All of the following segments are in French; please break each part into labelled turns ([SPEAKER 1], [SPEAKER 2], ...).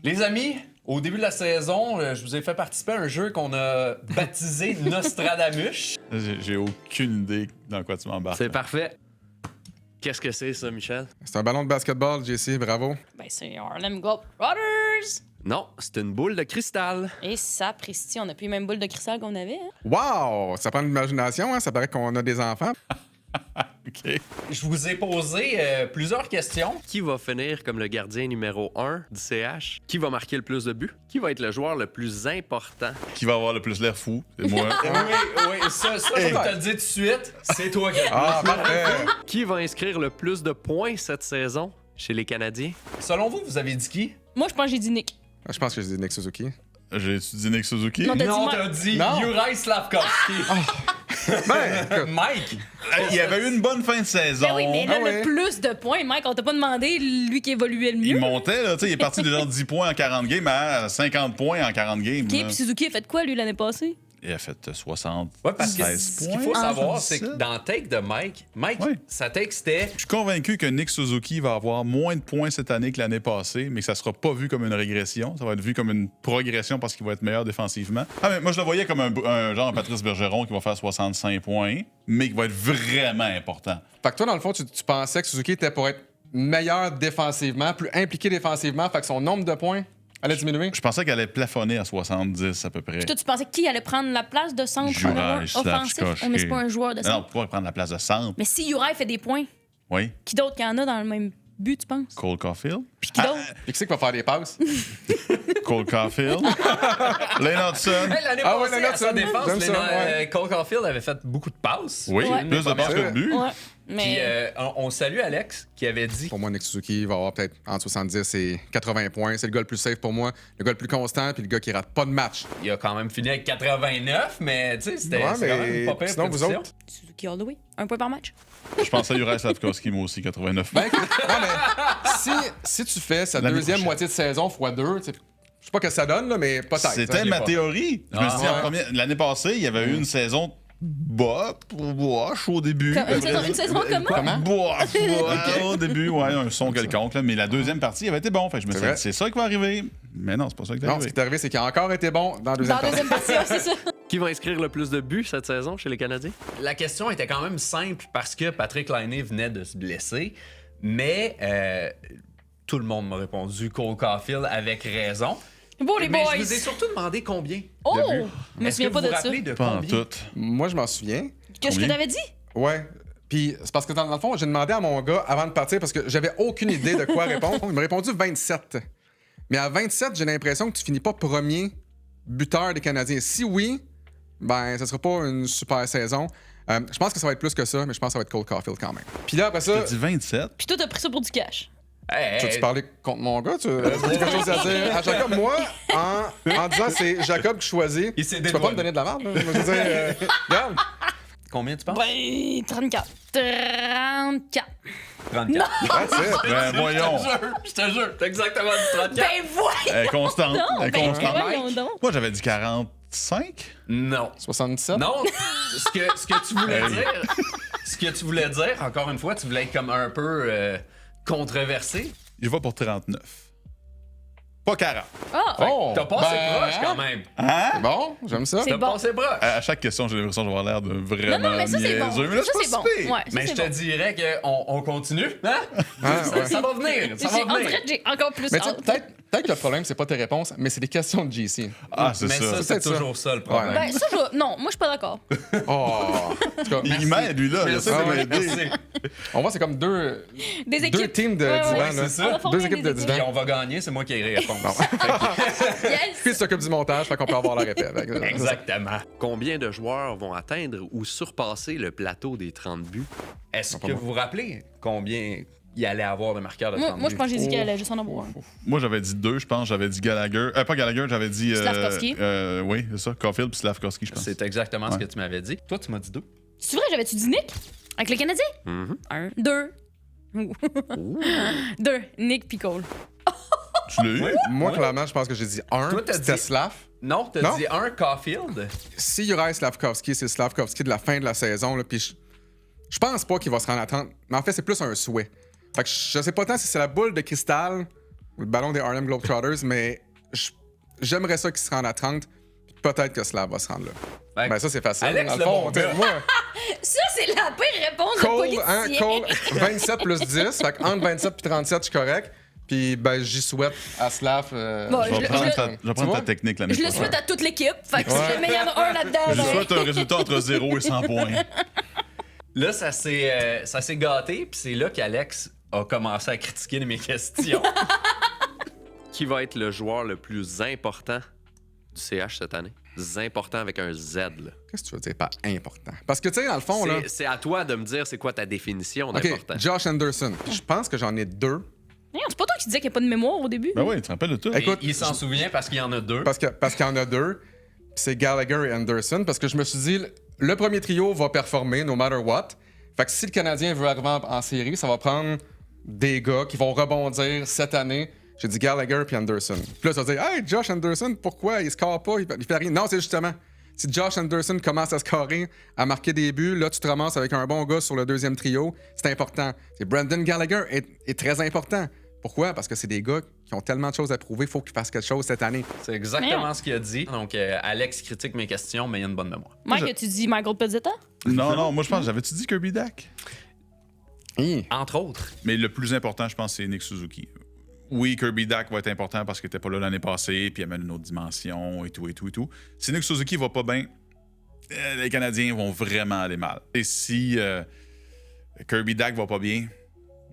[SPEAKER 1] Les amis, au début de la saison, je vous ai fait participer à un jeu qu'on a baptisé Nostradamus.
[SPEAKER 2] J'ai aucune idée dans quoi tu m'embarques.
[SPEAKER 3] C'est parfait. Qu'est-ce que c'est, ça, Michel?
[SPEAKER 4] C'est un ballon de basketball, JC, bravo.
[SPEAKER 5] Ben, c'est Harlem Globetrotters!
[SPEAKER 3] Non, c'est une boule de cristal.
[SPEAKER 5] Et sapristi, on a plus les mêmes boules de cristal qu'on avait, hein?
[SPEAKER 4] Wow! Ça prend de l'imagination, hein? Ça paraît qu'on a des enfants.
[SPEAKER 2] OK.
[SPEAKER 1] Je vous ai posé plusieurs questions.
[SPEAKER 3] Qui va finir comme le gardien numéro 1 du CH? Qui va marquer le plus de buts? Qui va être le joueur le plus important?
[SPEAKER 2] Qui va avoir le plus l'air fou? C'est moi.
[SPEAKER 1] Oui, ça, je vais te le dire tout de suite. C'est toi, Gabriel.
[SPEAKER 4] Ah, parfait!
[SPEAKER 3] Qui va inscrire le plus de points cette saison chez les Canadiens?
[SPEAKER 1] Selon vous, vous avez dit qui?
[SPEAKER 5] Moi, je pense que j'ai dit Nick.
[SPEAKER 4] Je pense que j'ai dit Nick Suzuki.
[SPEAKER 2] J'ai étudié Nick Suzuki.
[SPEAKER 5] Non, T'as
[SPEAKER 1] Non,
[SPEAKER 5] dit
[SPEAKER 1] t'as dit
[SPEAKER 4] Non.
[SPEAKER 1] Juraj Slavkovski.
[SPEAKER 4] Ben, écoute,
[SPEAKER 1] Mike.
[SPEAKER 2] Il y avait eu une bonne fin de saison.
[SPEAKER 5] Ben oui, mais là,
[SPEAKER 4] Ah ouais.
[SPEAKER 5] le plus de points, Mike, on t'a pas demandé lui qui évoluait le
[SPEAKER 2] Il
[SPEAKER 5] mieux.
[SPEAKER 2] montait, là, tu sais, il est parti de genre 10 points en 40 games à 50 points en 40 games.
[SPEAKER 5] OK,
[SPEAKER 2] là.
[SPEAKER 5] puis Suzuki a fait quoi, lui, l'année passée?
[SPEAKER 2] Il a fait 60.
[SPEAKER 1] Ouais, parce que
[SPEAKER 2] 16
[SPEAKER 1] ce qu'il faut
[SPEAKER 2] points.
[SPEAKER 1] savoir, c'est que
[SPEAKER 2] 17.
[SPEAKER 1] dans le take de Mike,
[SPEAKER 2] Ouais.
[SPEAKER 1] sa take, c'était...
[SPEAKER 2] Je suis convaincu que Nick Suzuki va avoir moins de points cette année que l'année passée, mais que ça sera pas vu comme une régression. Ça va être vu comme une progression parce qu'il va être meilleur défensivement. Ah, mais moi, je le voyais comme un genre Patrice Bergeron qui va faire 65 points, mais qui va être vraiment important.
[SPEAKER 4] fait que toi, dans le fond, tu pensais que Suzuki était pour être meilleur défensivement, plus impliqué défensivement, fait que son nombre de points allait diminuer?
[SPEAKER 2] Je pensais qu'elle allait plafonner à 70 à peu près.
[SPEAKER 5] Puis toi, tu pensais qui allait prendre la place de centre
[SPEAKER 2] Juraj
[SPEAKER 5] numéro un offensif?
[SPEAKER 2] Slavkovski.
[SPEAKER 5] Oh, mais c'est pas un joueur de
[SPEAKER 2] Non,
[SPEAKER 5] centre.
[SPEAKER 2] pourquoi prendre la place de centre?
[SPEAKER 5] Mais si Uri fait des points,
[SPEAKER 2] Oui.
[SPEAKER 5] qui d'autre qu'il y en a dans le même but, tu penses?
[SPEAKER 2] Cole Caulfield.
[SPEAKER 5] Puis qui d'autre?
[SPEAKER 4] Et qui c'est qui va faire des passes?
[SPEAKER 2] Cole Caulfield. Lane Hudson.
[SPEAKER 1] Hey, l'année
[SPEAKER 4] Ah ouais,
[SPEAKER 1] passée,
[SPEAKER 4] Lane
[SPEAKER 1] à sa
[SPEAKER 4] Hudson.
[SPEAKER 1] défense,
[SPEAKER 4] J'aime ça, ouais.
[SPEAKER 1] Cole Caulfield avait fait beaucoup de passes.
[SPEAKER 2] Oui,
[SPEAKER 5] Ouais.
[SPEAKER 2] plus de passes que de buts.
[SPEAKER 5] Ouais.
[SPEAKER 1] Puis
[SPEAKER 5] Mais
[SPEAKER 1] on salue Alex qui avait dit...
[SPEAKER 4] Pour moi, Nick Suzuki va avoir peut-être entre 70 et 80 points. C'est le gars le plus safe pour moi, le gars le plus constant, puis le gars qui rate pas de match.
[SPEAKER 1] Il a quand même fini avec 89, mais tu sais, c'était
[SPEAKER 4] Ouais,
[SPEAKER 1] c'est quand
[SPEAKER 4] mais
[SPEAKER 1] même pas pire
[SPEAKER 4] sinon, vous
[SPEAKER 1] prédiction.
[SPEAKER 4] autres?
[SPEAKER 5] Suzuki all the way. Un point par match.
[SPEAKER 2] Je pensais à Juraj Slavkovski, moi aussi, 89.
[SPEAKER 4] Ben, écoute, non, mais si tu fais sa
[SPEAKER 2] L'année
[SPEAKER 4] deuxième
[SPEAKER 2] prochaine.
[SPEAKER 4] moitié de saison x 2, je sais pas ce que ça donne, là, mais peut-être.
[SPEAKER 2] C'était
[SPEAKER 4] hein.
[SPEAKER 2] ma théorie. Je me suis dit,
[SPEAKER 4] Ah, ouais.
[SPEAKER 2] l'année passée, il y avait eu une saison bof au début.
[SPEAKER 5] Une saison comment?
[SPEAKER 2] Bof au début, ouais, un son quelconque. Là, mais la deuxième partie avait été bon. Fait que je me
[SPEAKER 4] C'est
[SPEAKER 2] suis dit,
[SPEAKER 4] vrai.
[SPEAKER 2] c'est ça qui va arriver. Mais non, c'est pas ça qui va
[SPEAKER 4] Non, ce
[SPEAKER 2] arriver.
[SPEAKER 4] qui est arrivé, c'est qu'il a encore été bon dans la deuxième
[SPEAKER 5] Dans la
[SPEAKER 4] partie.
[SPEAKER 5] deuxième partie, ouais, c'est ça.
[SPEAKER 3] Qui va inscrire le plus de buts cette saison chez les Canadiens?
[SPEAKER 1] La question était quand même simple parce que Patrick Laine venait de se blesser, mais tout le monde m'a répondu Cole Caulfield avec raison.
[SPEAKER 5] Bon, les
[SPEAKER 1] Mais
[SPEAKER 5] boys!
[SPEAKER 1] je vous ai surtout demandé combien
[SPEAKER 5] Oh!
[SPEAKER 1] de buts.
[SPEAKER 5] Je me
[SPEAKER 1] Est-ce
[SPEAKER 5] souviens
[SPEAKER 1] que
[SPEAKER 5] pas
[SPEAKER 1] vous
[SPEAKER 5] de
[SPEAKER 1] vous
[SPEAKER 5] ça.
[SPEAKER 1] rappelez de
[SPEAKER 2] Pas en
[SPEAKER 1] combien?
[SPEAKER 2] tout.
[SPEAKER 4] Moi, je m'en souviens.
[SPEAKER 5] Qu'est-ce que
[SPEAKER 2] Combien?
[SPEAKER 5] t'avais dit?
[SPEAKER 4] Ouais. Puis c'est parce que dans le fond, j'ai demandé à mon gars avant de partir parce que j'avais aucune idée de quoi répondre. Il m'a répondu 27. Mais à 27, j'ai l'impression que tu finis pas premier buteur des Canadiens. Si oui, ben ça sera pas une super saison. Je pense que ça va être plus que ça, mais je pense que ça va être Cole Caulfield quand même. Puis là, après ça,
[SPEAKER 2] T'as dit 27.
[SPEAKER 5] Puis toi, t'as pris ça pour du cash.
[SPEAKER 1] Hey,
[SPEAKER 4] tu
[SPEAKER 1] hey,
[SPEAKER 4] veux-tu parler contre mon gars? Tu as quelque chose à dire à Jacob? Moi, en disant c'est Jacob qui choisit,
[SPEAKER 1] Il s'est
[SPEAKER 4] tu peux pas me
[SPEAKER 1] dédouané.
[SPEAKER 4] donner de la merde. Là. Je veux dire, regarde.
[SPEAKER 1] Combien tu penses?
[SPEAKER 5] Ben, 34. 34.
[SPEAKER 1] 34.
[SPEAKER 4] That's it.
[SPEAKER 2] Ben voyons.
[SPEAKER 1] Je te jure, t'as exactement dit 34.
[SPEAKER 5] Ben, voyons!
[SPEAKER 2] Elle est constante.
[SPEAKER 5] Non,
[SPEAKER 2] Elle est
[SPEAKER 5] ben,
[SPEAKER 2] constante.
[SPEAKER 5] voyons donc.
[SPEAKER 2] Moi, j'avais dit 45.
[SPEAKER 1] Non.
[SPEAKER 4] 77?
[SPEAKER 1] Non, ce que tu voulais dire, ce que tu voulais dire, encore une fois, tu voulais être comme un peu controversé.
[SPEAKER 2] Je vais pour 39. Pas 40.
[SPEAKER 5] Ah!
[SPEAKER 4] Oh!
[SPEAKER 1] T'as passé
[SPEAKER 4] ben,
[SPEAKER 1] proche quand même.
[SPEAKER 2] Hein?
[SPEAKER 4] C'est bon, j'aime ça.
[SPEAKER 5] C'est
[SPEAKER 1] T'as
[SPEAKER 5] bon.
[SPEAKER 1] passé proche.
[SPEAKER 2] À chaque question, j'ai l'impression d'avoir l'air de vraiment
[SPEAKER 5] Non, non, mais ça, c'est bon.
[SPEAKER 2] niaiseux. Mais là,
[SPEAKER 5] Ça,
[SPEAKER 2] c'est
[SPEAKER 5] c'est
[SPEAKER 2] pas
[SPEAKER 5] bon.
[SPEAKER 2] si pire.
[SPEAKER 5] Ouais, ça,
[SPEAKER 1] Mais je
[SPEAKER 5] c'est
[SPEAKER 1] te
[SPEAKER 5] bon.
[SPEAKER 1] dirais qu'on continue. Hein?
[SPEAKER 4] Ah, ouais.
[SPEAKER 1] Ça va venir. Ça
[SPEAKER 5] J'ai-
[SPEAKER 1] va
[SPEAKER 5] en
[SPEAKER 1] venir.
[SPEAKER 5] fait, j'ai encore plus
[SPEAKER 4] Mais tu sais,
[SPEAKER 5] hâte.
[SPEAKER 4] peut-être que le problème, c'est pas tes réponses, mais c'est des questions de JC.
[SPEAKER 2] Ah, c'est
[SPEAKER 1] Mais
[SPEAKER 2] ça.
[SPEAKER 1] ça,
[SPEAKER 4] C'est
[SPEAKER 1] c'est
[SPEAKER 4] ça.
[SPEAKER 1] toujours ça le problème.
[SPEAKER 5] Ben, ça, je... Non, moi, je suis pas d'accord.
[SPEAKER 4] Oh! En tout cas,
[SPEAKER 2] Il m'aide, lui, là. Il
[SPEAKER 1] Merci.
[SPEAKER 2] essaie de
[SPEAKER 4] Ah ouais,
[SPEAKER 2] m'aider.
[SPEAKER 1] Merci.
[SPEAKER 4] on voit, c'est comme deux
[SPEAKER 5] Des équipes.
[SPEAKER 4] teams de
[SPEAKER 5] Ouais,
[SPEAKER 4] divan.
[SPEAKER 5] ouais,
[SPEAKER 4] là.
[SPEAKER 1] c'est ça.
[SPEAKER 5] On va former
[SPEAKER 4] Deux équipes
[SPEAKER 5] des
[SPEAKER 4] de
[SPEAKER 5] équipes.
[SPEAKER 1] Puis
[SPEAKER 4] divan.
[SPEAKER 1] on va gagner, c'est moi qui ai répondu.
[SPEAKER 5] Yes!
[SPEAKER 4] Puis il s'occupe du montage, fait qu'on peut avoir la répète. Fait que,
[SPEAKER 1] Exactement.
[SPEAKER 3] Combien de joueurs vont atteindre ou surpasser le plateau des 30 buts?
[SPEAKER 1] Est-ce que vous vous rappelez combien il allait avoir de marqueurs de 30
[SPEAKER 5] Moi, je pense que j'ai dit
[SPEAKER 4] Oh.
[SPEAKER 5] qu'elle allait juste en avoir un.
[SPEAKER 2] Moi, j'avais dit 2, je pense. J'avais dit Gallagher. Pas Gallagher, j'avais dit.
[SPEAKER 5] Slavkovski.
[SPEAKER 2] Oui, c'est ça. Caulfield puis Slavkovski, je pense.
[SPEAKER 1] C'est exactement ce
[SPEAKER 2] Ouais.
[SPEAKER 1] que tu m'avais dit. Toi, tu m'as dit 2.
[SPEAKER 5] C'est vrai, j'avais-tu dit Nick? Avec le Canadien? Un. Deux. Deux. Nick puis Cole.
[SPEAKER 2] Tu l'as eu?
[SPEAKER 4] Moi,
[SPEAKER 1] Ouais.
[SPEAKER 4] clairement, je pense que j'ai dit un.
[SPEAKER 1] Toi, t'as
[SPEAKER 4] C'était
[SPEAKER 1] dit-
[SPEAKER 4] Slav.
[SPEAKER 1] Non, t'as
[SPEAKER 4] Non.
[SPEAKER 1] dit un Caulfield.
[SPEAKER 4] Si Juraj Slavkovski, c'est Slavkovski de la fin de la saison, là, puis je pense pas qu'il va se rendre à 30. Mais en fait, c'est plus un souhait. Fait que je sais pas tant si c'est la boule de cristal le ballon des Harlem Globetrotters, mais j'aimerais ça qu'ils se rendent à 30. Peut-être que Slav va se rendre là.
[SPEAKER 1] Ben,
[SPEAKER 4] Ben ça, c'est facile.
[SPEAKER 1] Alex,
[SPEAKER 4] Dans
[SPEAKER 1] le bon
[SPEAKER 4] t'sais,
[SPEAKER 1] gars.
[SPEAKER 4] moi,
[SPEAKER 5] Ça, c'est la pire réponse
[SPEAKER 4] Cole,
[SPEAKER 5] de
[SPEAKER 4] hein,
[SPEAKER 5] politicien.
[SPEAKER 4] Cole, 27 plus 10. Fait entre 27 et 37, je suis correct. Puis ben, j'y souhaite à Slav.
[SPEAKER 5] Bon,
[SPEAKER 2] Je vais prendre ta
[SPEAKER 4] Tu vois?
[SPEAKER 2] technique l'année
[SPEAKER 5] Je le
[SPEAKER 2] prochaine.
[SPEAKER 5] souhaite à toute l'équipe. Fait que si
[SPEAKER 4] Ouais.
[SPEAKER 5] jamais il y en a un là-dedans,
[SPEAKER 2] Je
[SPEAKER 5] ben-
[SPEAKER 2] souhaite un résultat entre 0 et 100 points.
[SPEAKER 1] Là, ça s'est gâté, puis c'est là qu'Alex a commencé à critiquer mes questions.
[SPEAKER 3] Qui va être le joueur le plus important du CH cette année? Important avec un Z, là.
[SPEAKER 4] Qu'est-ce que tu veux dire par important? Parce que, tu sais, dans le fond, là.
[SPEAKER 3] C'est à toi de me dire c'est quoi ta définition
[SPEAKER 4] OK,
[SPEAKER 3] d'important.
[SPEAKER 4] Josh Anderson. Je pense que j'en ai 2.
[SPEAKER 5] Non, c'est pas toi qui disais qu'il n'y a pas de mémoire au début.
[SPEAKER 2] Ben oui, tu te rappelles de tout.
[SPEAKER 4] Écoute,
[SPEAKER 1] il s'en souvient parce qu'il y en a 2.
[SPEAKER 4] Parce qu'il y en a 2. Puis c'est Gallagher et Anderson. Parce que je me suis dit, le premier trio va performer no matter what. Fait que si le Canadien veut arriver en série, ça va prendre des gars qui vont rebondir cette année. J'ai dit Gallagher puis Anderson. Puis là, ça va dire, hey, Josh Anderson, pourquoi il score pas? Il fait rien. Non, c'est justement. Si Josh Anderson commence à scorer, à marquer des buts, là, tu te ramasses avec un bon gars sur le deuxième trio. C'est important. Et Brendan Gallagher est très important. Pourquoi? Parce que c'est des gars qui ont tellement de choses à prouver, il faut qu'ils fassent quelque chose cette année.
[SPEAKER 1] C'est exactement ce qu'il a dit. Donc, Alex critique mes questions, mais il y a une bonne mémoire.
[SPEAKER 5] Mike, tu dis Michael Pezzetta?
[SPEAKER 2] Non, moi je pense, j'avais-tu dit Kirby Dack?
[SPEAKER 1] Entre autres.
[SPEAKER 2] Mais le plus important, je pense, c'est Nick Suzuki. Oui, Kirby Dack va être important parce qu'il était pas là l'année passée, puis il amène une autre dimension et tout. Si Nick Suzuki va pas bien, les Canadiens vont vraiment aller mal. Et si Kirby Dack va pas bien,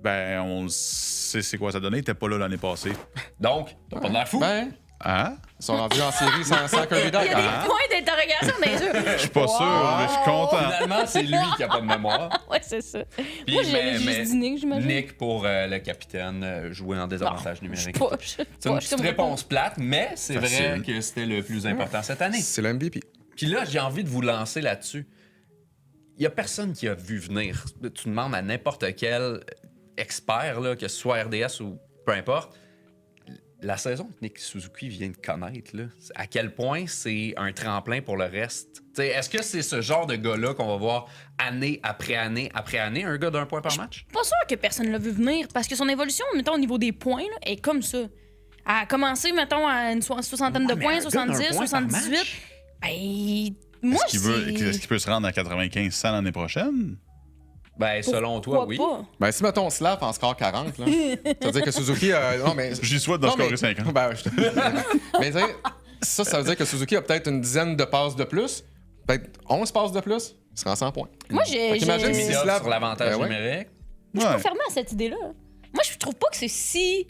[SPEAKER 2] ben on sait c'est quoi ça donnait. Il était pas là l'année passée.
[SPEAKER 1] Donc, t'as pas de l'air fou.
[SPEAKER 4] Ben,
[SPEAKER 2] Hein?
[SPEAKER 4] ils sont rendus en série sans Kirby
[SPEAKER 5] Il
[SPEAKER 4] Dack.
[SPEAKER 5] y a des points d'interrogation dans les yeux.
[SPEAKER 2] Je suis pas sûr, mais je suis content.
[SPEAKER 1] Finalement, c'est lui qui a pas de mémoire.
[SPEAKER 5] Ouais, c'est ça.
[SPEAKER 1] Puis,
[SPEAKER 5] Moi, j'avais juste dit Nick, j'imagine.
[SPEAKER 1] Nick pour le capitaine, jouer en désavantage numérique.
[SPEAKER 5] Pas-
[SPEAKER 1] C'est une petite réponse plate, mais c'est vrai
[SPEAKER 2] Facile.
[SPEAKER 1] que c'était le plus important cette année.
[SPEAKER 4] C'est le MVP.
[SPEAKER 1] Puis là, j'ai envie de vous lancer là-dessus. Il y a personne qui a vu venir. Tu demandes à n'importe quel expert, là, que ce soit RDS ou peu importe, la saison que Nick Suzuki vient de connaître, là, à quel point c'est un tremplin pour le reste. T'sais, est-ce que c'est ce genre de gars-là qu'on va voir année après année après année, un gars d'un point par match?
[SPEAKER 5] Pas sûr que personne l'a vu venir parce que son évolution, mettons, au niveau des points, là, est comme ça. Elle a commencé, mettons, à une soixantaine de
[SPEAKER 1] mais
[SPEAKER 5] points,
[SPEAKER 1] un gars d'un
[SPEAKER 5] 70,
[SPEAKER 1] point par
[SPEAKER 5] 78.
[SPEAKER 1] match?
[SPEAKER 5] Ben, moi,
[SPEAKER 2] Est-ce qu'il peut se rendre à 95-100 l'année prochaine?
[SPEAKER 1] Ben, selon toi, oui.
[SPEAKER 5] Pas?
[SPEAKER 4] Ben, si, mettons, Slav en score 40, là, ça veut dire que Suzuki... non, mais...
[SPEAKER 2] J'y souhaite d'en
[SPEAKER 4] Non, mais-
[SPEAKER 2] scorer 50.
[SPEAKER 4] Ben, mais tu sais, ça veut dire que Suzuki a peut-être une dizaine de passes de plus, peut-être 11 passes de plus, il sera à 100 points.
[SPEAKER 5] Moi, j'ai.
[SPEAKER 4] Fait qu'imagine
[SPEAKER 5] j'ai-
[SPEAKER 4] si
[SPEAKER 1] Médias
[SPEAKER 4] Slav-
[SPEAKER 1] sur l'avantage
[SPEAKER 4] Ben ouais.
[SPEAKER 1] numérique.
[SPEAKER 5] Je suis pas
[SPEAKER 2] Ouais.
[SPEAKER 5] fermée à cette idée-là. Moi, je trouve pas que c'est si.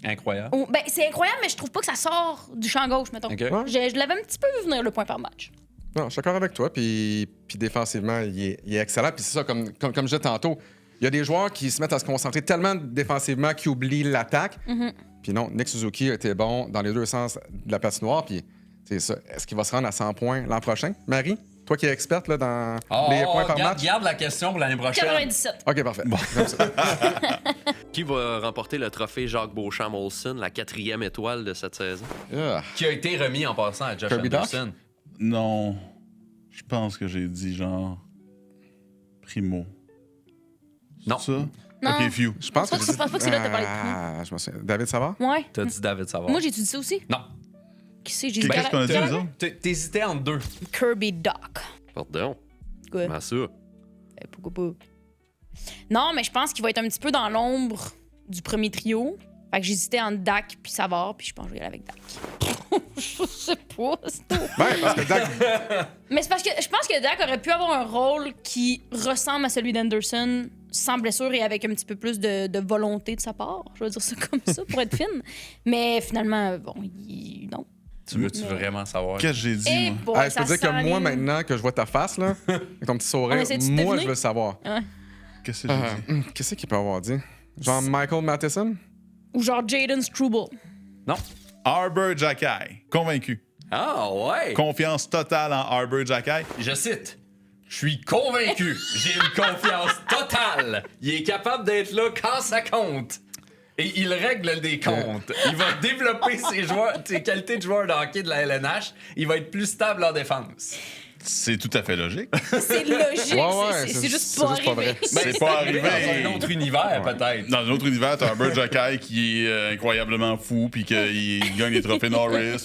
[SPEAKER 1] Incroyable.
[SPEAKER 5] Ben, c'est incroyable, mais je trouve pas que ça sort du champ gauche, mettons.
[SPEAKER 1] OK.
[SPEAKER 4] Ouais.
[SPEAKER 5] Je l'avais un petit peu vu venir le point par match.
[SPEAKER 4] Non, je suis d'accord avec toi, puis défensivement, il est excellent. Puis c'est ça, comme je disais tantôt, il y a des joueurs qui se mettent à se concentrer tellement défensivement qu'ils oublient l'attaque. Puis non, Nick Suzuki a été bon dans les deux sens de la patinoire, puis c'est ça. Est-ce qu'il va se rendre à 100 points l'an prochain? Marie, toi qui es experte là, dans les points par match?
[SPEAKER 1] Garde la question pour l'année prochaine.
[SPEAKER 5] 97.
[SPEAKER 4] OK, parfait. J'aime ça.
[SPEAKER 3] Qui va remporter le trophée Jacques Beauchamp-Molson, la 4e étoile de cette saison?
[SPEAKER 4] Ah.
[SPEAKER 1] Qui a été remis en passant à Josh
[SPEAKER 4] Kirby Duck?
[SPEAKER 1] Anderson.
[SPEAKER 2] Non. Je pense que j'ai dit genre. Primo.
[SPEAKER 1] Non.
[SPEAKER 2] C'est ça?
[SPEAKER 5] Non.
[SPEAKER 2] Ok, few.
[SPEAKER 4] Je pense
[SPEAKER 5] Je pense pas que c'est là que t'as parlé de
[SPEAKER 4] Ah, je me souviens. David Savard?
[SPEAKER 5] Ouais.
[SPEAKER 1] T'as dit David Savard.
[SPEAKER 5] Moi, j'ai dit ça aussi.
[SPEAKER 1] Non.
[SPEAKER 5] Qui c'est? J'ai dit
[SPEAKER 2] Qu'est-ce qu'on a dit,
[SPEAKER 5] Gallagher.
[SPEAKER 2] nous autres?
[SPEAKER 1] T'hésitais entre deux.
[SPEAKER 5] Kirby Doc.
[SPEAKER 3] Pardon.
[SPEAKER 5] Quoi?
[SPEAKER 3] Comment ça?
[SPEAKER 5] Pourquoi pas? Non, mais je pense qu'il va être un petit peu dans l'ombre du premier trio. Fait que j'hésitais entre Dak puis Savard, puis je pense que je vais y aller avec Dak. Je sais pas, c'est tout.
[SPEAKER 4] Ben, parce que Dak,
[SPEAKER 5] Mais c'est parce que je pense que Dak aurait pu avoir un rôle qui ressemble à celui d'Anderson, sans blessure et avec un petit peu plus de volonté de sa part. Je vais dire ça comme ça pour être fine. Mais finalement, bon, non.
[SPEAKER 1] Tu veux-tu vraiment savoir?
[SPEAKER 2] Qu'est-ce que j'ai dit,
[SPEAKER 5] Et
[SPEAKER 2] moi?
[SPEAKER 5] bon,
[SPEAKER 4] je peux dire que moi, maintenant que je vois ta face, là, avec ton petit
[SPEAKER 5] On
[SPEAKER 4] sourire,
[SPEAKER 5] essaie de
[SPEAKER 4] moi,
[SPEAKER 5] deviner?
[SPEAKER 4] je veux le savoir.
[SPEAKER 2] Qu'est-ce que j'ai dit?
[SPEAKER 4] Qu'est-ce qu'il peut avoir dit? Genre Michael Matheson?
[SPEAKER 5] Ou genre Jaden Struble.
[SPEAKER 1] Non.
[SPEAKER 2] Arbor Jackay. Convaincu.
[SPEAKER 1] Ah ouais.
[SPEAKER 2] Confiance totale en Arbor Jackay.
[SPEAKER 1] Je cite. Je suis convaincu. J'ai une confiance totale. Il est capable d'être là quand ça compte. Et il règle des comptes. Il va développer ses qualités de joueur de hockey de la LNH. Il va être plus stable en défense.
[SPEAKER 2] C'est tout à fait logique.
[SPEAKER 5] C'est logique,
[SPEAKER 4] Ouais,
[SPEAKER 5] c'est juste
[SPEAKER 4] c'est
[SPEAKER 5] pas
[SPEAKER 4] juste pas
[SPEAKER 5] arrivé.
[SPEAKER 4] vrai.
[SPEAKER 2] C'est pas arrivé.
[SPEAKER 1] Dans un autre univers, peut-être.
[SPEAKER 2] Dans un autre univers, t'as Herbert Jacquet qui est incroyablement fou, puis qu'il gagne les trophées Norris.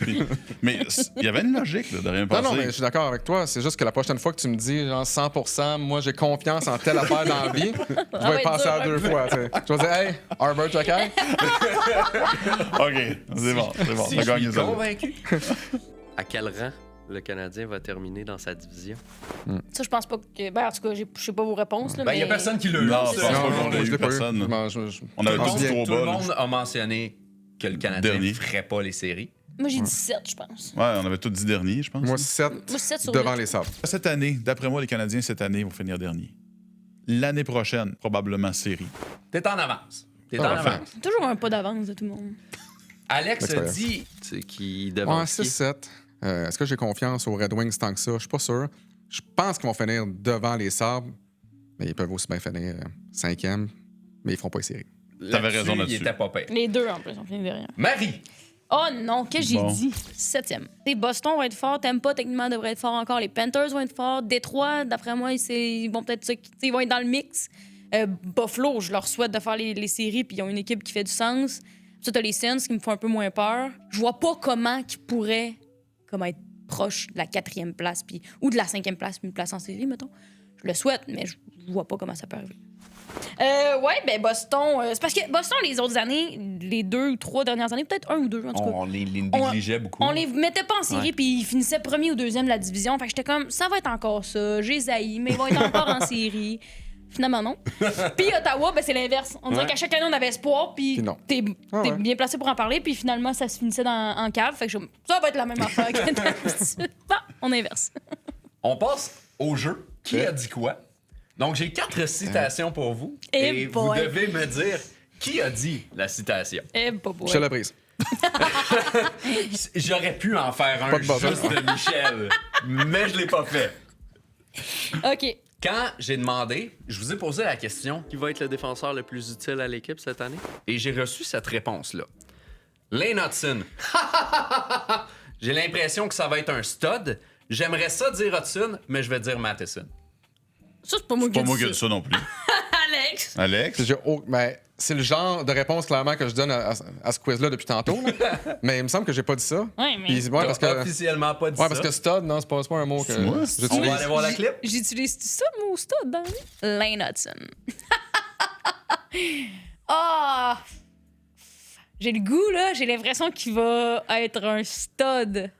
[SPEAKER 2] Mais il y avait une logique là, de rien passer.
[SPEAKER 4] Non, mais je suis d'accord avec toi. C'est juste que la prochaine fois que tu me dis, genre 100%, moi j'ai confiance en telle affaire dans la vie, je
[SPEAKER 5] va
[SPEAKER 4] vais y
[SPEAKER 5] être
[SPEAKER 4] penser
[SPEAKER 5] dur,
[SPEAKER 4] à deux fois. Tu sais. Je vais dire, hey, Herbert Jacquet.
[SPEAKER 2] OK, c'est bon.
[SPEAKER 1] Si
[SPEAKER 2] T'as
[SPEAKER 1] je
[SPEAKER 2] gagné
[SPEAKER 1] suis
[SPEAKER 2] ça.
[SPEAKER 1] convaincu.
[SPEAKER 3] À quel rang le Canadien va terminer dans sa division?
[SPEAKER 5] Ça, je pense pas que. Ben, en tout cas, je sais pas vos réponses. Là,
[SPEAKER 1] Ben, il y a
[SPEAKER 5] mais...
[SPEAKER 1] personne qui l'a eu.
[SPEAKER 2] Non,
[SPEAKER 1] ça.
[SPEAKER 2] je pense pas qu'on l'a
[SPEAKER 4] je
[SPEAKER 2] eu,
[SPEAKER 4] l'ai pas eu.
[SPEAKER 2] personne. On
[SPEAKER 4] je
[SPEAKER 2] avait
[SPEAKER 4] pense
[SPEAKER 2] tous
[SPEAKER 4] bien.
[SPEAKER 2] trop
[SPEAKER 1] Tout le
[SPEAKER 2] bas.
[SPEAKER 1] monde a mentionné que le Canadien ne
[SPEAKER 2] Dernier.
[SPEAKER 1] ferait pas les séries.
[SPEAKER 5] Moi, j'ai 17, je pense.
[SPEAKER 2] Ouais, on avait tous dit dernier, je pense.
[SPEAKER 4] Moi, 7
[SPEAKER 5] Moi, 7 sur
[SPEAKER 4] devant
[SPEAKER 5] 8.
[SPEAKER 4] les Sabres.
[SPEAKER 2] Cette année, d'après moi, les Canadiens, cette année, vont finir dernier. L'année prochaine, probablement série.
[SPEAKER 1] T'es en avance. T'es en
[SPEAKER 2] Parfait.
[SPEAKER 1] avance.
[SPEAKER 5] Toujours un pas d'avance de tout le monde.
[SPEAKER 1] Alex a
[SPEAKER 4] L'expérience.
[SPEAKER 1] dit
[SPEAKER 3] C'est qui
[SPEAKER 4] Ouais,
[SPEAKER 3] devance qui?
[SPEAKER 4] 6-7. Est-ce que j'ai confiance aux Red Wings tant que ça? Je suis pas sûr. Je pense qu'ils vont finir devant les Sabres, mais ils peuvent aussi bien finir 5e, mais ils feront pas les séries.
[SPEAKER 2] T'avais raison
[SPEAKER 1] Il
[SPEAKER 2] là-dessus.
[SPEAKER 1] était pas pire.
[SPEAKER 5] Les deux, en plus, on finit derrière.
[SPEAKER 1] Marie,
[SPEAKER 5] Oh non, qu'est-ce que j'ai
[SPEAKER 2] Bon.
[SPEAKER 5] dit? 7e. Les Boston vont être forts. Tampa, techniquement, devrait être fort encore. Les Panthers vont être forts. Détroit, d'après moi, ils vont peut-être ils vont être dans le mix. Buffalo, je leur souhaite de faire les séries, puis ils ont une équipe qui fait du sens. Ça, t'as les Sens qui me font un peu moins peur. Je vois pas comment ils pourraient être proches de la 4e place, ou de la 5e place, puis une place en série, mettons. Je le souhaite, mais je vois pas comment ça peut arriver. Ouais, ben Boston, c'est parce que Boston, les autres années, les 2 ou 3 dernières années, peut-être 1 ou 2, en tout cas.
[SPEAKER 1] on les négligeait beaucoup.
[SPEAKER 5] On les mettait pas en série, puis ils finissaient premier ou deuxième de la division. Fait que j'étais comme, ça va être encore ça. J'ai zaï, mais ils vont être encore en série. Finalement, non. Puis Ottawa, ben, c'est l'inverse. On dirait qu'à chaque année, on avait espoir, puis
[SPEAKER 4] Puis non.
[SPEAKER 5] t'es
[SPEAKER 4] ouais.
[SPEAKER 5] bien placé pour en parler, puis finalement, ça se finissait en cave. Fait que ça va être la même affaire que d'habitude. Bon, on inverse.
[SPEAKER 1] On passe au jeu. Qui a dit quoi? Donc, j'ai 4 citations pour vous.
[SPEAKER 5] Eh
[SPEAKER 1] Et vous
[SPEAKER 5] boy.
[SPEAKER 1] devez me dire qui a dit la citation.
[SPEAKER 5] Eh, pas beau.
[SPEAKER 4] Michel Laprise.
[SPEAKER 1] J'aurais pu en faire un
[SPEAKER 4] Pas de buzzer.
[SPEAKER 1] juste de Michel, mais je l'ai pas fait.
[SPEAKER 5] OK.
[SPEAKER 1] Quand j'ai demandé, je vous ai posé la question
[SPEAKER 3] Qui va être le défenseur le plus utile à l'équipe cette année?
[SPEAKER 1] et j'ai reçu cette réponse-là. Lane Hudson. J'ai l'impression que ça va être un stud. J'aimerais ça dire Hudson, mais je vais dire Matheson.
[SPEAKER 5] Ça, c'est pas moi qui
[SPEAKER 2] Pas moi qui ai
[SPEAKER 5] ai
[SPEAKER 2] dit
[SPEAKER 5] dit
[SPEAKER 2] ça non plus.
[SPEAKER 5] Alex.
[SPEAKER 2] Alex?
[SPEAKER 4] C'est le genre de réponse clairement que je donne à ce quiz-là depuis tantôt. là. Mais il me semble que j'ai pas dit ça.
[SPEAKER 5] Ouais, mais-
[SPEAKER 4] Puis, ouais, parce
[SPEAKER 1] T'as
[SPEAKER 4] que,
[SPEAKER 1] officiellement pas dit
[SPEAKER 4] ouais,
[SPEAKER 1] ça.
[SPEAKER 4] parce que stud, non, c'est pas un mot que
[SPEAKER 2] C'est moi?
[SPEAKER 4] j'utilise.
[SPEAKER 1] On va aller voir la clip.
[SPEAKER 5] J'utilise ça, le mot stud, dans la vie? Lane Hudson. Ah! J'ai le goût, là. J'ai l'impression qu'il va être un stud.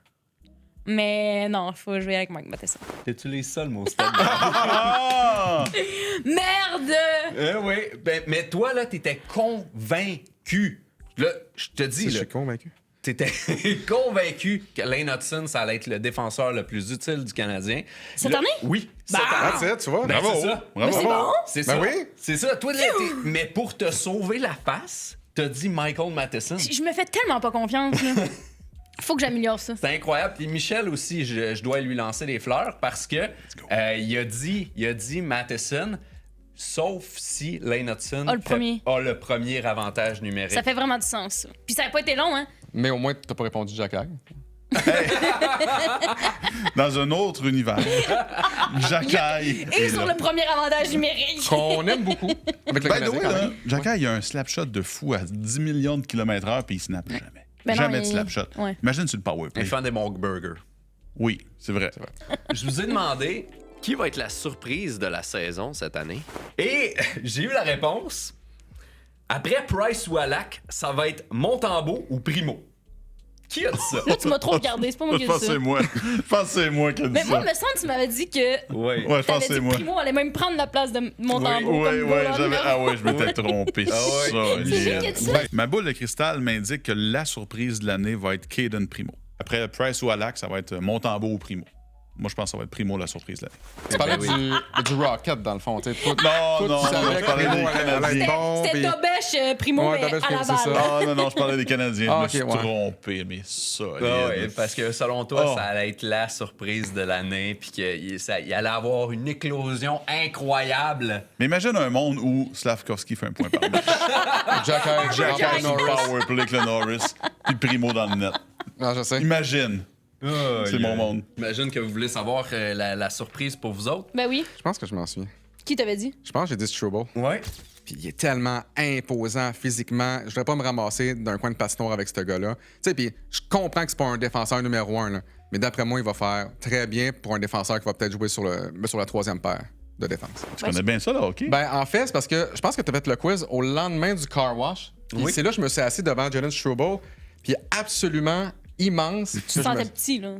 [SPEAKER 5] Mais non, je vais y aller avec Mike Matheson.
[SPEAKER 1] T'utilises ça le mot stud.
[SPEAKER 2] Ah!
[SPEAKER 5] Merde!
[SPEAKER 1] Oui, ben, mais toi, là, t'étais convaincu. Là, je te dis,
[SPEAKER 4] Je
[SPEAKER 1] là,
[SPEAKER 4] suis convaincu.
[SPEAKER 1] t'étais convaincu que Lane Hudson, ça allait être le défenseur le plus utile du Canadien.
[SPEAKER 5] Cette
[SPEAKER 1] Là-
[SPEAKER 5] année?
[SPEAKER 1] Oui,
[SPEAKER 5] Bah!
[SPEAKER 1] cette année.
[SPEAKER 4] That's it, tu vois.
[SPEAKER 1] Ben,
[SPEAKER 2] Bravo!
[SPEAKER 1] c'est ça.
[SPEAKER 2] Bravo!
[SPEAKER 5] Mais c'est bon!
[SPEAKER 1] C'est
[SPEAKER 4] Ben
[SPEAKER 1] ça.
[SPEAKER 4] oui.
[SPEAKER 1] C'est ça. Toi, là, mais pour te sauver la face, t'as dit Michael Matheson.
[SPEAKER 5] Je me fais tellement pas confiance, là. Faut que j'améliore ça.
[SPEAKER 1] C'est incroyable. Puis Michel aussi, je dois lui lancer des fleurs parce que il a dit Matheson, sauf si Lane Hudson
[SPEAKER 5] A le premier.
[SPEAKER 1] avantage numérique.
[SPEAKER 5] Ça fait vraiment du sens, ça. Puis ça n'a pas été long, hein?
[SPEAKER 4] Mais au moins, t'as pas répondu Jacques.
[SPEAKER 2] Dans un autre univers. Jacquet.
[SPEAKER 5] Et sur le premier avantage numérique.
[SPEAKER 4] Qu'on aime beaucoup. Avec le
[SPEAKER 2] Ben,
[SPEAKER 4] Canadien,
[SPEAKER 2] oui,
[SPEAKER 4] quand
[SPEAKER 2] là,
[SPEAKER 4] même.
[SPEAKER 2] Jacquet, il a un slapshot de fou à 10 millions de kilomètres/heure, puis il snappe jamais.
[SPEAKER 5] Ben non,
[SPEAKER 2] Jamais de
[SPEAKER 5] il-
[SPEAKER 2] slapshot.
[SPEAKER 5] ouais.
[SPEAKER 2] Imagine sur le
[SPEAKER 1] Un
[SPEAKER 2] powerplay.
[SPEAKER 1] fan des Monk Burger.
[SPEAKER 2] Oui, c'est vrai.
[SPEAKER 1] Je vous ai demandé
[SPEAKER 3] Qui va être la surprise de la saison cette année?
[SPEAKER 1] et j'ai eu la réponse. Après Price ou Alak, ça va être Montembeau ou Primo. Qui a dit ça?
[SPEAKER 5] Là, tu m'as trop regardé. C'est pas moi qui ai
[SPEAKER 2] Je pense
[SPEAKER 5] dit
[SPEAKER 2] que
[SPEAKER 5] ça.
[SPEAKER 2] c'est moi. Je pense que c'est moi qui ai dit
[SPEAKER 5] Mais moi,
[SPEAKER 2] ça.
[SPEAKER 5] me semble que tu m'avais dit que
[SPEAKER 1] Oui.
[SPEAKER 2] Ouais, je pense
[SPEAKER 5] t'avais
[SPEAKER 2] que
[SPEAKER 5] dit
[SPEAKER 2] c'est
[SPEAKER 5] que
[SPEAKER 2] moi.
[SPEAKER 5] Primo allait même prendre la place de Montembeau.
[SPEAKER 2] Oui,
[SPEAKER 5] comme
[SPEAKER 2] oui,
[SPEAKER 5] goaler
[SPEAKER 2] j'avais.
[SPEAKER 5] numéro
[SPEAKER 2] Ah oui, je m'étais trompé.
[SPEAKER 1] Ah ouais.
[SPEAKER 2] Solide.
[SPEAKER 5] C'est lui qui a dit ça?
[SPEAKER 2] Ben, ma boule de cristal m'indique que la surprise de l'année va être Caden Primo. Après Price ou Alak, ça va être Montembeau ou Primo. Moi, je pense que ça va être Primo la surprise de l'année.
[SPEAKER 4] Tu parlais du Rocket, dans le fond. Tu sais, toi,
[SPEAKER 2] Non, non,
[SPEAKER 4] tu savais
[SPEAKER 2] je
[SPEAKER 4] que
[SPEAKER 2] parlais
[SPEAKER 4] Primo
[SPEAKER 2] des
[SPEAKER 4] allait
[SPEAKER 2] Canadiens.
[SPEAKER 4] être bon.
[SPEAKER 5] C'était
[SPEAKER 4] puis-
[SPEAKER 5] Dobèche Primo,
[SPEAKER 4] Ouais,
[SPEAKER 5] mais
[SPEAKER 4] Dobèche,
[SPEAKER 5] à
[SPEAKER 4] c'est ça.
[SPEAKER 5] Laval.
[SPEAKER 2] Ah non, non, je parlais des Canadiens.
[SPEAKER 4] Ah,
[SPEAKER 2] je me
[SPEAKER 4] ok,
[SPEAKER 2] suis
[SPEAKER 4] ouais.
[SPEAKER 2] trompé, mais solide.
[SPEAKER 1] Ah ouais, parce que selon toi,
[SPEAKER 2] Oh.
[SPEAKER 1] ça allait être la surprise de l'année, puis qu'il allait avoir une éclosion incroyable.
[SPEAKER 2] Mais imagine un monde où Slavkovski fait un point par match.
[SPEAKER 4] Jacques
[SPEAKER 2] Jack
[SPEAKER 4] Norris.
[SPEAKER 2] Powerplay avec le Norris, puis Primo dans le net.
[SPEAKER 4] Non, je sais.
[SPEAKER 2] Imagine. C'est mon monde.
[SPEAKER 1] J'imagine que vous voulez savoir la surprise pour vous autres.
[SPEAKER 5] Ben oui.
[SPEAKER 4] Je pense que je m'en souviens.
[SPEAKER 5] Qui t'avait dit?
[SPEAKER 4] Je pense que j'ai dit Struble.
[SPEAKER 1] Ouais.
[SPEAKER 4] Puis il est tellement imposant physiquement. Je voudrais pas me ramasser d'un coin de patinoire avec ce gars-là. Tu sais, puis je comprends que c'est pas un défenseur numéro 1, là, mais d'après moi, il va faire très bien pour un défenseur qui va peut-être jouer sur la troisième paire de défense.
[SPEAKER 2] Tu connais bien ça, là, OK?
[SPEAKER 4] Ben, en fait, c'est parce que je pense que tu as fait le quiz au lendemain du car wash. Puis
[SPEAKER 1] Oui.
[SPEAKER 4] c'est là que je me suis assis devant Jalen Struble, puis absolument immense.
[SPEAKER 5] Tu te sentais petit, là.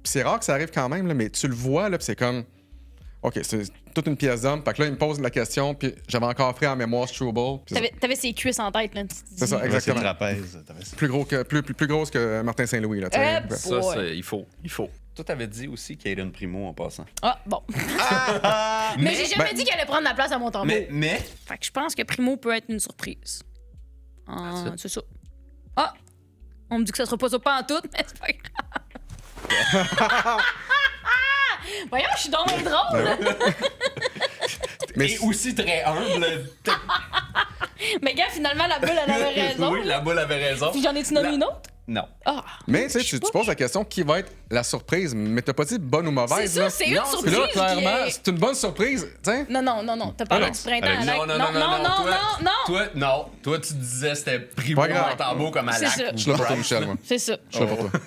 [SPEAKER 4] C'est rare que ça arrive quand même, là, mais tu le vois, là, puis c'est comme... OK, c'est toute une pièce d'homme. Fait que là, il me pose la question, puis j'avais encore pris en mémoire Struble. puis
[SPEAKER 5] T'avais ses cuisses en tête, là.
[SPEAKER 4] c'est ça,
[SPEAKER 2] Ouais, c'est
[SPEAKER 4] exactement.
[SPEAKER 2] le trapèze.
[SPEAKER 4] Plus grosse que Martin Saint-Louis, là. tu sais.
[SPEAKER 5] Eh,
[SPEAKER 1] Ça,
[SPEAKER 5] Ouais.
[SPEAKER 1] il faut. Toi, t'avais dit aussi Caden Primo en passant.
[SPEAKER 5] Ah, bon. mais j'ai jamais dit qu'elle allait prendre la place à mon tambour.
[SPEAKER 1] Mais
[SPEAKER 5] Fait que je pense que Primo peut être une surprise. Ah, c'est ça. Ah! On me dit que ça sera pas ça pas en tout, mais c'est pas grave. Voyons, je suis dans le drôle. là.
[SPEAKER 4] Mais
[SPEAKER 1] et aussi très humble.
[SPEAKER 5] Mais gars, finalement, la bulle, elle avait raison.
[SPEAKER 1] Oui, la boule avait raison.
[SPEAKER 5] Puis j'en ai-tu nommé une autre?
[SPEAKER 1] Non.
[SPEAKER 5] Ah!
[SPEAKER 4] Mais tu sais,
[SPEAKER 5] Je sais
[SPEAKER 4] tu
[SPEAKER 5] pas.
[SPEAKER 4] poses la question qui va être la surprise, mais t'as pas dit bonne ou mauvaise.
[SPEAKER 5] C'est ça,
[SPEAKER 4] là.
[SPEAKER 5] c'est une
[SPEAKER 4] Non,
[SPEAKER 5] surprise
[SPEAKER 4] Puis là,
[SPEAKER 5] qui
[SPEAKER 4] clairement,
[SPEAKER 5] est-
[SPEAKER 4] c'est une bonne surprise. T'sais.
[SPEAKER 5] Non, t'as parlé
[SPEAKER 2] Alex,
[SPEAKER 5] du printemps,
[SPEAKER 2] Alex.
[SPEAKER 5] Alex.
[SPEAKER 1] Non. Toi, tu disais c'était Primo
[SPEAKER 4] Pas grave.
[SPEAKER 1] Montembeau comme à
[SPEAKER 5] C'est ça.
[SPEAKER 4] Je suis là pour toi, Michel, moi.
[SPEAKER 5] C'est ça.
[SPEAKER 4] Je suis là pour toi.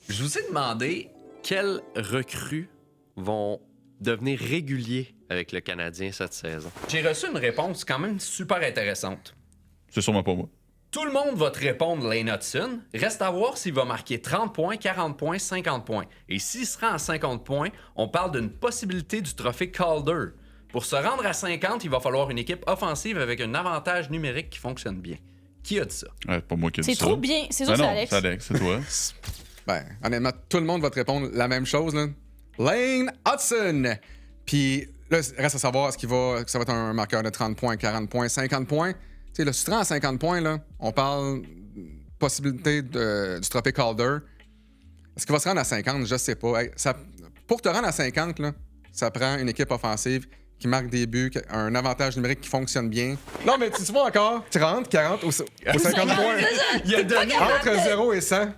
[SPEAKER 1] Je vous ai demandé.
[SPEAKER 3] Quels recrues vont devenir réguliers avec le Canadien cette saison?
[SPEAKER 1] J'ai reçu une réponse quand même super intéressante.
[SPEAKER 2] C'est sûrement pas moi.
[SPEAKER 1] Tout le monde va te répondre Lane Hudson. Reste à voir s'il va marquer 30 points, 40 points, 50 points. Et s'il se rend à 50 points, on parle d'une possibilité du trophée Calder. Pour se rendre à 50, il va falloir une équipe offensive avec un avantage numérique qui fonctionne bien. Qui a dit ça?
[SPEAKER 2] Ouais, c'est pas moi qui ai dit
[SPEAKER 5] C'est
[SPEAKER 2] ça.
[SPEAKER 5] trop bien. C'est ça,
[SPEAKER 2] Ben
[SPEAKER 5] c'est
[SPEAKER 2] non,
[SPEAKER 5] Alex.
[SPEAKER 2] c'est Alex, c'est toi.
[SPEAKER 4] Ben, honnêtement, tout le monde va te répondre la même chose, là. Lane Hudson! Puis là, reste à savoir est-ce que ça va être un marqueur de 30 points, 40 points, 50 points. Tu sais, le si tu te rends à 50 points, là, on parle possibilité du trophée Calder. Est-ce qu'il va se rendre à 50? Je sais pas. Hey, pour te rendre à 50, là, ça prend une équipe offensive qui marque des buts, un avantage numérique qui fonctionne bien. Non, mais tu vois encore 30, 40 ou 50 points.
[SPEAKER 1] Il a donné.
[SPEAKER 4] Entre 0 et 100.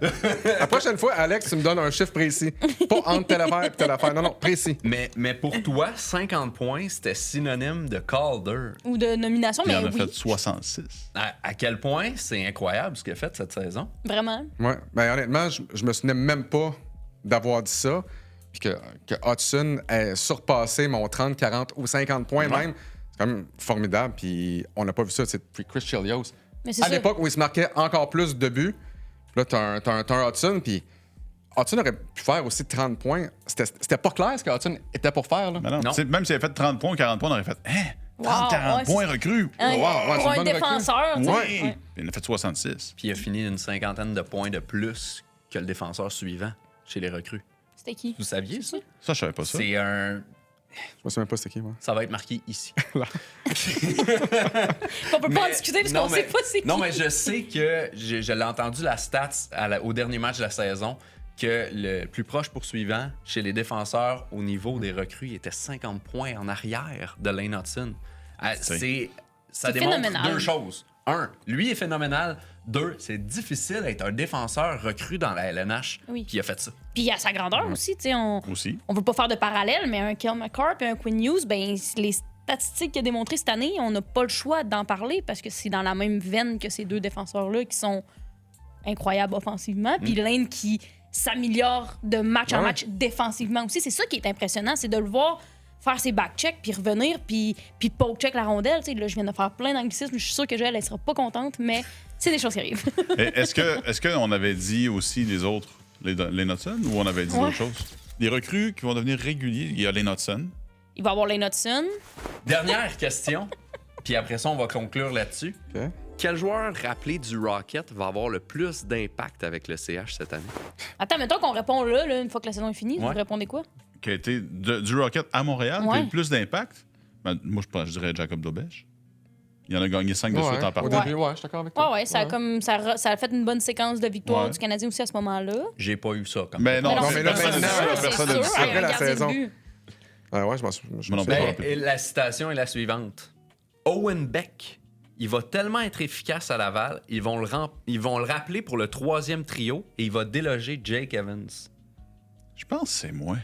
[SPEAKER 4] La prochaine fois, Alex, tu me donnes un chiffre précis. Pas entre telle affaire et telle affaire. Non, précis.
[SPEAKER 1] Mais pour toi, 50 points, c'était synonyme de Calder.
[SPEAKER 5] Ou de nomination,
[SPEAKER 2] Il
[SPEAKER 5] mais
[SPEAKER 2] en a
[SPEAKER 5] oui.
[SPEAKER 2] fait 66.
[SPEAKER 1] À quel point c'est incroyable ce qu'il a fait cette saison?
[SPEAKER 5] Vraiment.
[SPEAKER 4] Ouais. Ben, honnêtement, je me souvenais même pas d'avoir dit ça. Puis que Hudson ait surpassé mon 30, 40 ou 50 points même. C'est quand même formidable. Puis on n'a pas vu ça, c'est depuis Chris Chelios.
[SPEAKER 5] Mais c'est
[SPEAKER 4] À
[SPEAKER 5] ça.
[SPEAKER 4] l'époque où il se marquait encore plus de buts, là, t'as un Hudson, puis Hudson aurait pu faire aussi 30 points. C'était pas clair ce que Hudson était pour faire, là.
[SPEAKER 2] Mais non,
[SPEAKER 1] Non.
[SPEAKER 2] tu sais, même s'il avait fait 30 points, 40 points, on aurait fait hein? 30,
[SPEAKER 5] Wow,
[SPEAKER 2] 40
[SPEAKER 5] ouais,
[SPEAKER 2] points recrues.
[SPEAKER 5] Un-
[SPEAKER 4] Wow, ouais, c'est
[SPEAKER 5] pour
[SPEAKER 4] une
[SPEAKER 5] un
[SPEAKER 4] bonne
[SPEAKER 5] défenseur, tu sais.
[SPEAKER 2] Ouais.
[SPEAKER 5] Ouais.
[SPEAKER 2] Il en a fait 66.
[SPEAKER 1] Puis il a fini une cinquantaine de points de plus que le défenseur suivant chez les recrues.
[SPEAKER 5] C'était qui?
[SPEAKER 1] Vous saviez ça?
[SPEAKER 2] Ça, je savais pas ça.
[SPEAKER 1] C'est un...
[SPEAKER 4] Je me souviens pas c'était qui, moi.
[SPEAKER 1] Ça va être marqué ici.
[SPEAKER 5] On peut pas en discuter parce qu'on sait pas c'est qui.
[SPEAKER 1] Non, mais je sais que je l'ai entendu la stats au dernier match de la saison que le plus proche poursuivant chez les défenseurs au niveau des recrues il était 50 points en arrière de Lane Hudson. Ça
[SPEAKER 5] C'est
[SPEAKER 1] démontre
[SPEAKER 5] phénoménal.
[SPEAKER 1] deux choses. Un, lui est phénoménal. Deux, c'est difficile d'être un défenseur recru dans la LNH.
[SPEAKER 5] Oui.
[SPEAKER 1] Puis il a fait ça.
[SPEAKER 5] Puis à sa grandeur aussi, tu sais, on
[SPEAKER 2] Aussi.
[SPEAKER 5] veut pas faire de parallèle, mais un Kel McCarp et un Quinn Hughes, ben les statistiques qu'il a démontrées cette année, on n'a pas le choix d'en parler parce que c'est dans la même veine que ces deux défenseurs-là qui sont incroyables offensivement. Puis Lane qui s'améliore de match en
[SPEAKER 4] Ouais.
[SPEAKER 5] match défensivement aussi. C'est ça qui est impressionnant, c'est de le voir faire ses back-checks, puis revenir, puis poke-check la rondelle. Tu sais, là, je viens de faire plein d'anglicismes. Je suis sûre que Joël, elle sera pas contente, mais c'est des choses qui arrivent.
[SPEAKER 2] Et Est-ce qu'on avait dit aussi les autres, les Hudson, ou on avait dit
[SPEAKER 5] Ouais.
[SPEAKER 2] d'autres choses? Les recrues qui vont devenir réguliers, il y a les Hudson.
[SPEAKER 5] Il va y avoir Lane Hudson.
[SPEAKER 1] Dernière question. Puis après ça, on va conclure là-dessus.
[SPEAKER 4] OK.
[SPEAKER 3] Quel joueur rappelé du Rocket va avoir le plus d'impact avec le CH cette année?
[SPEAKER 5] Attends, mettons qu'on répond là, une fois que la saison est finie. Vous
[SPEAKER 1] Ouais.
[SPEAKER 5] répondez quoi?
[SPEAKER 2] Qui a été du Rocket à Montréal, qui a
[SPEAKER 5] Ouais.
[SPEAKER 2] eu le plus d'impact. Ben, moi, je dirais Jacob Dobèche. Il en a gagné 5 de
[SPEAKER 4] Ouais,
[SPEAKER 2] suite en
[SPEAKER 4] au
[SPEAKER 2] partant.
[SPEAKER 4] début, ouais, je suis d'accord avec toi.
[SPEAKER 5] Ouais, ça a comme ça a fait une bonne séquence de victoires
[SPEAKER 2] Ouais.
[SPEAKER 5] du Canadien aussi à ce moment-là.
[SPEAKER 1] J'ai pas eu ça comme
[SPEAKER 2] Mais non,
[SPEAKER 4] non, mais là,
[SPEAKER 2] personne
[SPEAKER 4] maintenant,
[SPEAKER 2] n'a dit ça,
[SPEAKER 4] c'est
[SPEAKER 2] personne
[SPEAKER 4] sûr,
[SPEAKER 2] n'a dit ça.
[SPEAKER 4] Après la saison.
[SPEAKER 5] But.
[SPEAKER 4] Ouais, je m'en souviens.
[SPEAKER 2] Moi non plus.
[SPEAKER 1] Ben, et la citation est la suivante. Owen Beck il va tellement être efficace à Laval, ils vont le rappeler pour le 3e trio et il va déloger Jake Evans.
[SPEAKER 2] Je pense que c'est moi.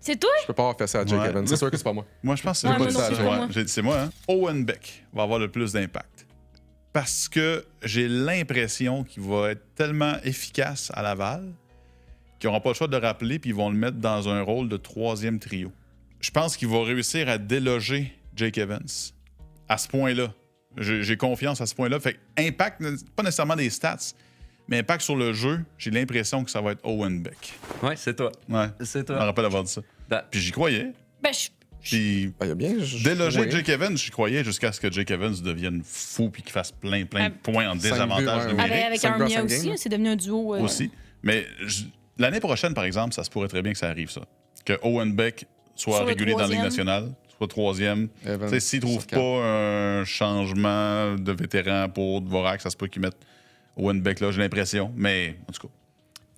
[SPEAKER 5] C'est toi?
[SPEAKER 4] Je peux pas avoir fait ça à Jake
[SPEAKER 2] Ouais.
[SPEAKER 4] Evans. C'est sûr que c'est pas moi.
[SPEAKER 2] Moi, je pense que
[SPEAKER 5] Ouais,
[SPEAKER 2] c'est
[SPEAKER 5] moi non
[SPEAKER 2] ça.
[SPEAKER 5] plus, c'est pas moi.
[SPEAKER 2] C'est moi, hein? Owen Beck va avoir le plus d'impact. Parce que j'ai l'impression qu'il va être tellement efficace à Laval qu'ils n'auront pas le choix de le rappeler puis ils vont le mettre dans un rôle de 3e trio. Je pense qu'il va réussir à déloger Jake Evans à ce point-là. J'ai confiance à ce point-là. Fait que impact, pas nécessairement des stats, mais impact sur le jeu, j'ai l'impression que ça va être Owen Beck.
[SPEAKER 1] Ouais, c'est toi.
[SPEAKER 2] Ouais.
[SPEAKER 1] C'est
[SPEAKER 2] Je me
[SPEAKER 1] toi.
[SPEAKER 2] rappelle avoir dit ça.
[SPEAKER 1] Da-
[SPEAKER 2] Puis j'y croyais.
[SPEAKER 5] Ben,
[SPEAKER 2] Puis
[SPEAKER 4] Ben, il y a bien.
[SPEAKER 2] déloger
[SPEAKER 4] ouais.
[SPEAKER 2] Jake Evans, j'y croyais jusqu'à ce que Jake Evans devienne fou puis qu'il fasse plein de points en désavantage
[SPEAKER 4] buts, ouais.
[SPEAKER 2] numérique
[SPEAKER 5] avec
[SPEAKER 4] Cinq
[SPEAKER 5] Armia
[SPEAKER 4] gars, cinq
[SPEAKER 5] aussi,
[SPEAKER 4] games.
[SPEAKER 5] c'est devenu un duo.
[SPEAKER 2] aussi. Mais l'année prochaine, par exemple, ça se pourrait très bien que ça arrive, ça. Que Owen Beck soit
[SPEAKER 5] Sur le
[SPEAKER 2] régulier dans la Ligue
[SPEAKER 5] 3e.
[SPEAKER 2] nationale, soit 3e.
[SPEAKER 4] Evans,
[SPEAKER 2] Tu sais, s'il trouve
[SPEAKER 4] sur quatre.
[SPEAKER 2] pas un changement de vétéran pour Dvorak, ça se peut qu'il mette Owen Beck là, j'ai l'impression. Mais en tout cas.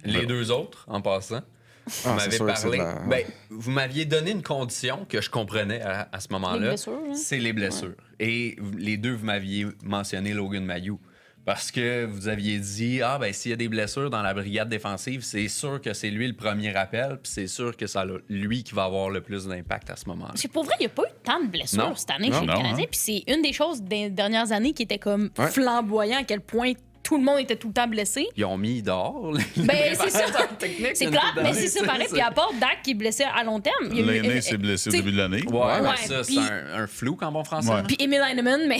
[SPEAKER 1] Les deux autres, en passant, vous
[SPEAKER 4] Ah, c'est
[SPEAKER 1] m'avez
[SPEAKER 4] sûr que c'est
[SPEAKER 1] parlé.
[SPEAKER 4] de la-
[SPEAKER 1] Ben, vous m'aviez donné une condition que je comprenais à ce
[SPEAKER 5] Les
[SPEAKER 1] moment-là.
[SPEAKER 5] blessures, hein.
[SPEAKER 1] C'est les blessures. Et les deux, vous m'aviez mentionné Logan Mayou. Parce que vous aviez dit, s'il y a des blessures dans la brigade défensive, c'est sûr que c'est lui le premier appel, puis c'est sûr que c'est lui qui va avoir le plus d'impact à ce moment-là.
[SPEAKER 5] C'est pour vrai, il n'y a pas eu tant de blessures
[SPEAKER 1] Non.
[SPEAKER 5] cette année
[SPEAKER 4] Non,
[SPEAKER 5] chez le
[SPEAKER 2] non,
[SPEAKER 5] Canadien.
[SPEAKER 2] hein.
[SPEAKER 5] Puis c'est une des choses des dernières années qui était comme
[SPEAKER 4] Ouais.
[SPEAKER 5] flamboyant, à quel point tout le monde était tout le temps blessé.
[SPEAKER 1] Ils ont mis dehors.
[SPEAKER 5] Ben, c'est ça.
[SPEAKER 1] Technique,
[SPEAKER 5] C'est clair, mais c'est ça pareil. Puis à part Dak qui est blessé à long terme. il y a eu-
[SPEAKER 2] L'aîné s'est blessé au
[SPEAKER 5] t'sais,
[SPEAKER 2] début de l'année.
[SPEAKER 1] Ouais, mais
[SPEAKER 5] Ouais,
[SPEAKER 1] ça,
[SPEAKER 5] puis-
[SPEAKER 1] c'est un flou en bon français.
[SPEAKER 2] Ouais.
[SPEAKER 5] Puis Emil Heinemann, mais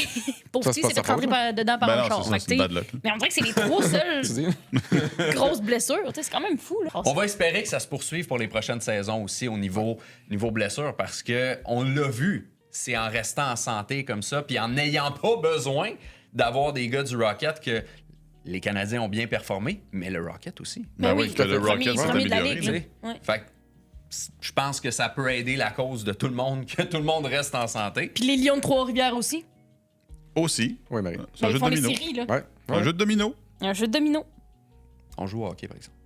[SPEAKER 5] pour
[SPEAKER 4] Ça,
[SPEAKER 5] lui,
[SPEAKER 4] c'est pas
[SPEAKER 5] c'est
[SPEAKER 4] sa
[SPEAKER 5] fait rentrer
[SPEAKER 4] faute,
[SPEAKER 5] dedans par
[SPEAKER 2] Ben
[SPEAKER 5] un
[SPEAKER 2] non,
[SPEAKER 5] char.
[SPEAKER 2] c'est
[SPEAKER 5] Fait
[SPEAKER 2] ça,
[SPEAKER 5] que,
[SPEAKER 2] c'est
[SPEAKER 5] t'sais,
[SPEAKER 2] bad luck. là.
[SPEAKER 5] mais on dirait que c'est les trois seules
[SPEAKER 4] Tu dis?
[SPEAKER 5] grosses blessures. T'sais, c'est quand même fou. Là.
[SPEAKER 1] On va espérer que ça se poursuive pour les prochaines saisons aussi au niveau blessure parce que on l'a vu, c'est en restant en santé comme ça puis en n'ayant pas besoin d'avoir des gars du Rocket que les Canadiens ont bien performé, mais le Rocket aussi.
[SPEAKER 2] Ben oui, que le
[SPEAKER 5] premier-
[SPEAKER 2] Rocket s'est
[SPEAKER 5] premier de la
[SPEAKER 2] amélioré,
[SPEAKER 5] Ligue,
[SPEAKER 1] Tu
[SPEAKER 5] là.
[SPEAKER 1] sais.
[SPEAKER 5] Ouais.
[SPEAKER 1] Fait que je pense que ça peut aider la cause de tout le monde, que tout le monde reste en santé.
[SPEAKER 5] Puis les Lions de Trois-Rivières aussi.
[SPEAKER 2] Aussi.
[SPEAKER 4] Oui, Marie.
[SPEAKER 2] C'est un
[SPEAKER 5] Ben,
[SPEAKER 2] jeu
[SPEAKER 5] ils font
[SPEAKER 2] de
[SPEAKER 5] les
[SPEAKER 2] domino.
[SPEAKER 5] séries. Là.
[SPEAKER 4] Ouais.
[SPEAKER 2] Un jeu de domino.
[SPEAKER 5] Un jeu de domino.
[SPEAKER 1] On joue au hockey, par exemple.